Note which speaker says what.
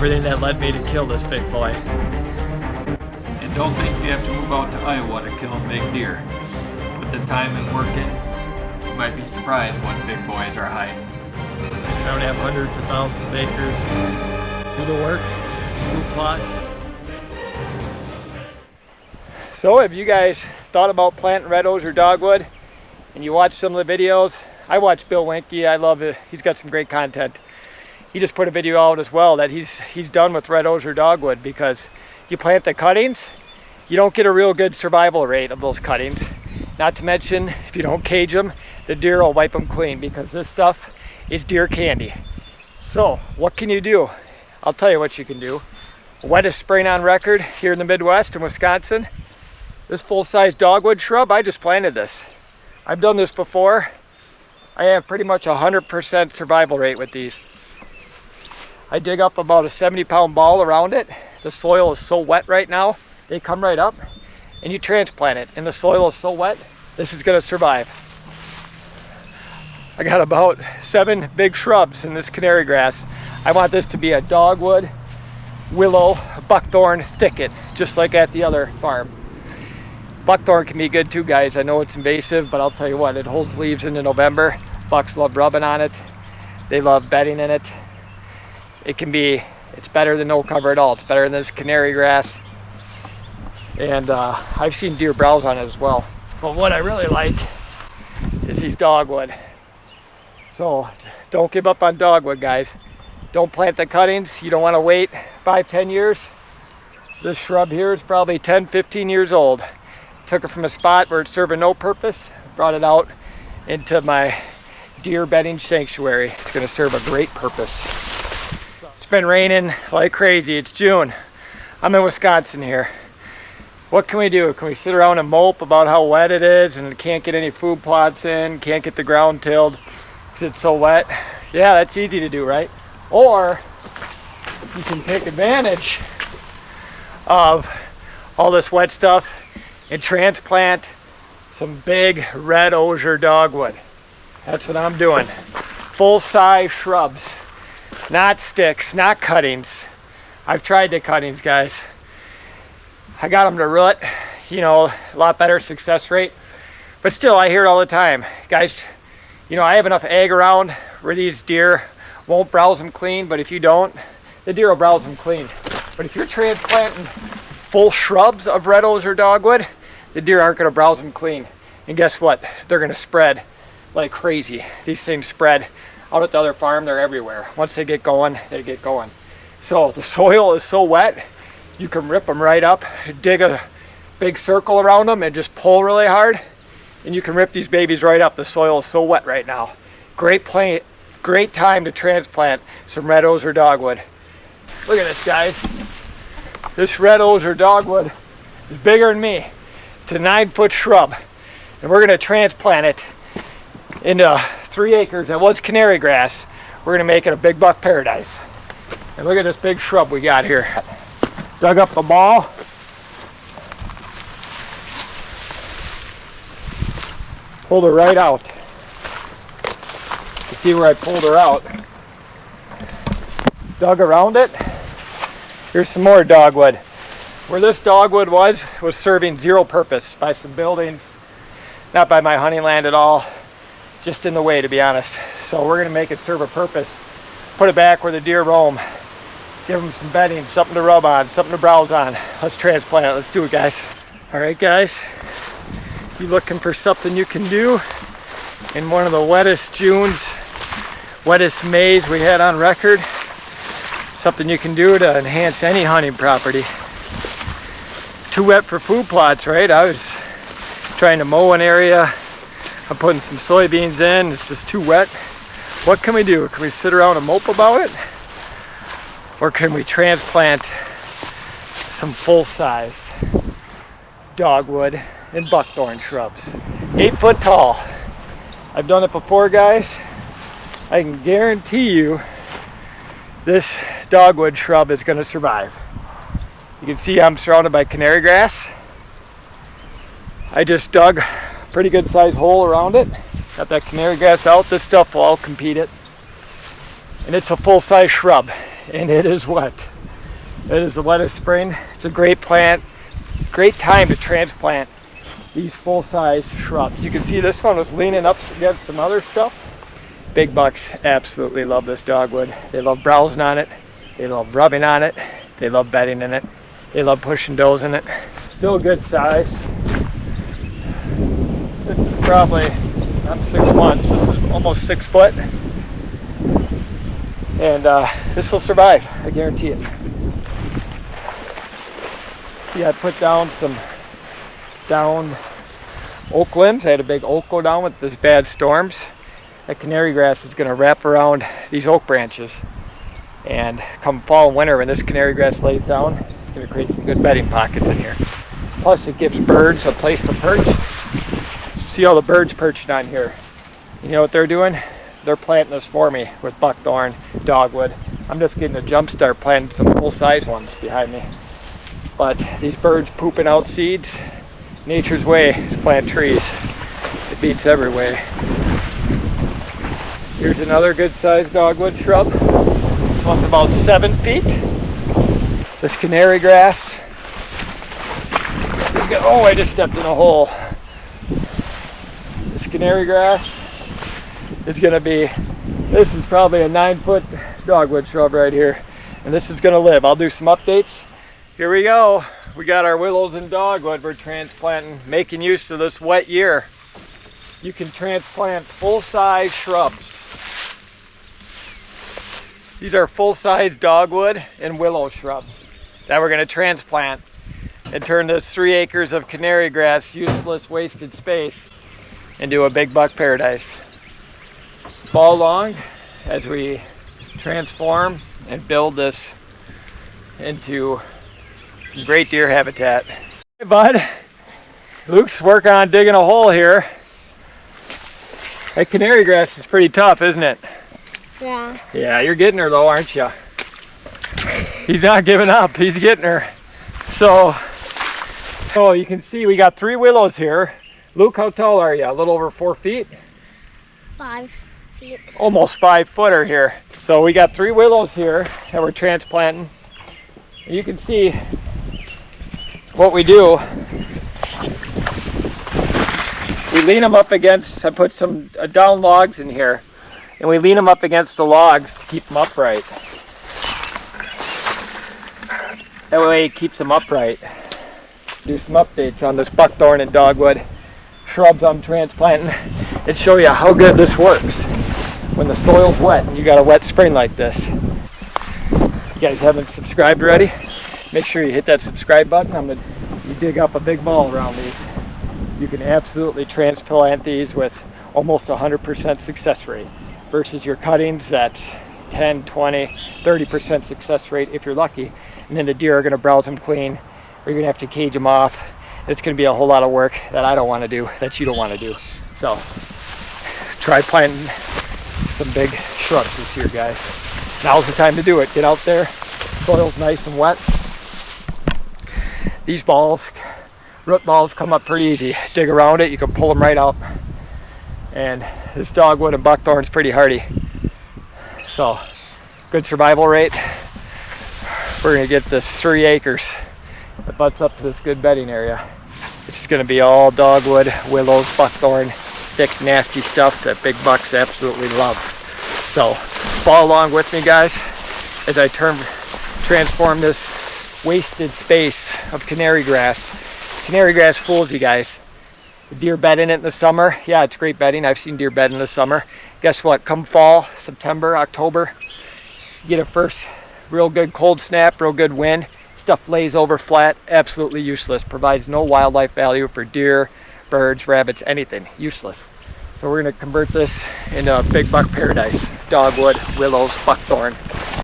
Speaker 1: everything that led me to kill this big boy.
Speaker 2: And don't think you have to move out to Iowa to kill a big deer. Put the time and work in, you might be surprised what big boys are hiding.
Speaker 1: I don't have hundreds of thousands of acres. Do the work, food plots. So have you guys thought about planting red osier dogwood and you watch some of the videos? I watch Bill Winke, I love it. He's got some great content. He just put a video out as well that he's done with red osier dogwood because you plant the cuttings, you don't get a real good survival rate of those cuttings. Not to mention, if you don't cage them, the deer will wipe them clean because this stuff is deer candy. So what can you do? I'll tell you what you can do. Wettest spring on record here in the Midwest in Wisconsin. This full-size dogwood shrub, I just planted this. I've done this before. I have pretty much 100% survival rate with these. I dig up about a 70-pound ball around it. The soil is so wet right now, they come right up and you transplant it. And the soil is so wet, this is gonna survive. I got about 7 big shrubs in this canary grass. I want this to be a dogwood, willow, buckthorn thicket, just like at the other farm. Buckthorn can be good too, guys. I know it's invasive, but I'll tell you what, it holds leaves into November. Bucks love rubbing on it. They love bedding in it. It's better than no cover at all. It's better than this canary grass. And I've seen deer browse on it as well. But what I really like is these dogwood. So don't give up on dogwood, guys. Don't plant the cuttings. You don't want to wait 5-10 years. This shrub here is probably 10-15 years old. Took it from a spot where it's serving no purpose, brought it out into my deer bedding sanctuary. It's going to serve a great purpose. It's been raining like crazy. It's June. I'm in Wisconsin here. What can we do? Can we sit around and mope about how wet it is and can't get any food plots in, can't get the ground tilled because it's so wet? Yeah, that's easy to do, right? Or you can take advantage of all this wet stuff and transplant some big red osier dogwood. That's what I'm doing. Full-size shrubs, not sticks, not cuttings. I've tried the cuttings, guys. I got them to root, you know, a lot better success rate. But still, I hear it all the time. Guys, you know, I have enough ag around where these deer won't browse them clean, but if you don't, the deer will browse them clean. But if you're transplanting full shrubs of red osier dogwood, the deer aren't going to browse them clean. And guess what? They're going to spread like crazy. These things spread out at the other farm. They're everywhere. Once they get going, they get going. So the soil is so wet, you can rip them right up, dig a big circle around them and just pull really hard, and you can rip these babies right up. The soil is so wet right now. Great time to transplant some red osier dogwood. Look at this, guys. This red osier dogwood is bigger than me. It's a 9-foot shrub, and we're going to transplant it into 3 acres that was canary grass. We're going to make it a big buck paradise. And look at this big shrub we got here. Dug up the ball. Pulled her right out. You see where I pulled her out. Dug around it. Here's some more dogwood. Where this dogwood was serving zero purpose by some buildings, not by my hunting land at all, just in the way, to be honest. So we're gonna make it serve a purpose. Put it back where the deer roam. Give them some bedding, something to rub on, something to browse on. Let's transplant it, let's do it, guys. All right, guys, you looking for something you can do in one of the wettest Junes, wettest Mays we had on record? Something you can do to enhance any hunting property. Too wet for food plots, right? I was trying to mow an area. I'm putting some soybeans in. It's just too wet. What can we do? Can we sit around and mope about it? Or can we transplant some full-size dogwood and buckthorn shrubs? 8 foot tall. I've done it before, guys. I can guarantee you this dogwood shrub is going to survive. You can see I'm surrounded by canary grass. I just dug a pretty good sized hole around it. Got that canary grass out. This stuff will all compete it. And it's a full-size shrub. and it is wet. It is the wettest spring. It's a great plant, great time to transplant these full-size shrubs. You can see this one was leaning up against some other stuff. Big bucks absolutely love this dogwood. They love browsing on it. They love rubbing on it. They love bedding in it. They love pushing does in it. Still a good size. This is probably, I'm 6 months. This is almost 6 foot. And this will survive, I guarantee it. Yeah, I put down some down oak limbs. I had a big oak go down with these bad storms. That canary grass is going to wrap around these oak branches, and come fall and winter when this canary grass lays down, it's going to create some good bedding pockets in here. Plus it gives birds a place to perch. See all the birds perching on here. You know what they're doing? They're planting this for me with buckthorn, dogwood. I'm just getting a jump start planting some full-size ones behind me. But these birds pooping out seeds, nature's way is plant trees. It beats every way. Here's another good sized dogwood shrub. This one's about 7 feet. This canary grass. Oh, I just stepped in a hole. This canary grass is gonna be, this is probably a 9-foot dogwood shrub right here. And this is gonna live. I'll do some updates. Here we go. We got our willows and dogwood we're transplanting, making use of this wet year. You can transplant full-size shrubs. These are full-size dogwood and willow shrubs that we're going to transplant and turn this 3 acres of canary grass, useless, wasted space, into a big buck paradise. Follow along as we transform and build this into some great deer habitat. Hey bud, Luke's working on digging a hole here. That canary grass is pretty tough, isn't it?
Speaker 3: Yeah.
Speaker 1: Yeah, you're getting her though, aren't you? He's not giving up, he's getting her. So you can see we got 3 willows here. Luke, how tall are you? A little over 4 feet?
Speaker 3: 5 feet.
Speaker 1: Almost 5-footer here. So we got 3 willows here that we're transplanting. You can see what we do. We lean them up against, I put some down logs in here, and we lean them up against the logs to keep them upright. That way it keeps them upright. Do some updates on this buckthorn and dogwood shrubs I'm transplanting and show you how good this works when the soil's wet and you got a wet spring like this. You guys haven't subscribed already? Make sure you hit that subscribe button. You dig up a big ball around these. You can absolutely transplant these with almost 100% success rate versus your cuttings that's 10, 20, 30% success rate if you're lucky. And then the deer are going to browse them clean, or you're going to have to cage them off. It's going to be a whole lot of work that I don't want to do, that you don't want to do. So try planting some big shrubs this year, guys. Now's the time to do it. Get out there. Soil's nice and wet. These balls, root balls, come up pretty easy. Dig around it, you can pull them right out. And this dogwood and buckthorn's pretty hardy. So, good survival rate. We're gonna get this 3 acres that butts up to this good bedding area. It's gonna be all dogwood, willows, buckthorn, thick, nasty stuff that big bucks absolutely love. So, follow along with me, guys, as I transform this wasted space of canary grass. Canary grass fools you guys. The deer bed in it in the summer. Yeah, it's great bedding. I've seen deer bed in the summer. Guess what? Come fall, September, October, you get a first real good cold snap, real good wind. Stuff lays over flat, absolutely useless. Provides no wildlife value for deer, birds, rabbits, anything. Useless. So we're going to convert this into a big buck paradise. Dogwood, willows, buckthorn.